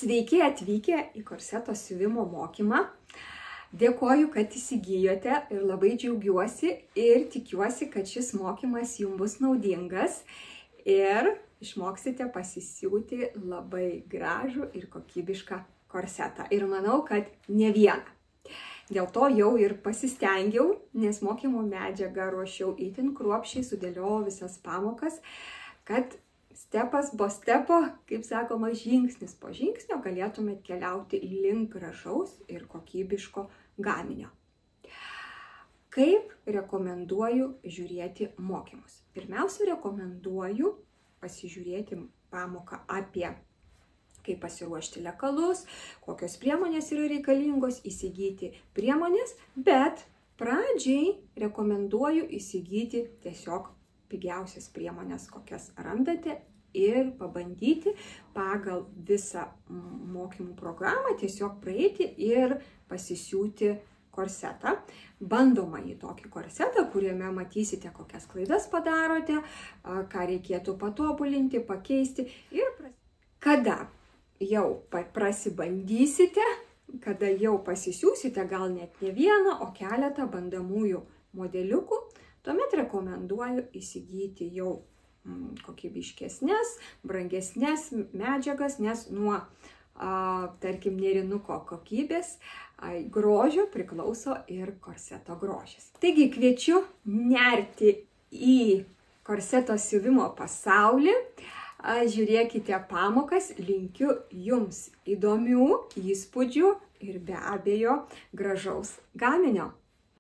Sveiki atvykę į korseto siuvimo mokymą. Dėkoju, kad įsigijote ir labai džiaugiuosi ir tikiuosi, kad šis mokymas jums bus naudingas ir išmoksite pasisiūti labai gražų ir kokybišką korsetą. Ir manau, kad ne vieną. Dėl to jau ir pasistengiau, nes mokymo medžiagą ruošiau itin kruopščiai, sudėliojau visas pamokas, kad stepas po stepo, kaip sakoma, žingsnis po žingsnio galėtumėt keliauti link gražaus ir kokybiško gaminio. Kaip rekomenduoju žiūrėti mokymus? Pirmiausia, rekomenduoju pasižiūrėti pamoką apie kaip pasiruošti lekalus, kokios priemonės yra reikalingos, įsigyti priemonės, bet pradžiai rekomenduoju įsigyti tiesiog pigiausias priemonės, kokias randate ir pabandyti pagal visą mokymų programą tiesiog praeiti ir pasisiūti korsetą, bandomąjį tokį korsetą, kuriame matysite, kokias klaidas padarote, ką reikėtų patobulinti, pakeisti ir kada jau prasibandysite, kada jau pasisiūsite gal net ne vieną, o keletą bandomųjų modeliukų, tuomet rekomenduoju įsigyti jau kokybiškesnės, brangesnės medžiagas, nes nuo, tarkim, nėrinuko kokybės grožio priklauso ir korseto grožis. Taigi kviečiu nerti į korseto siuvimo pasaulį, žiūrėkite pamokas, linkiu jums įdomių įspūdžių ir be abejo gražaus gaminio.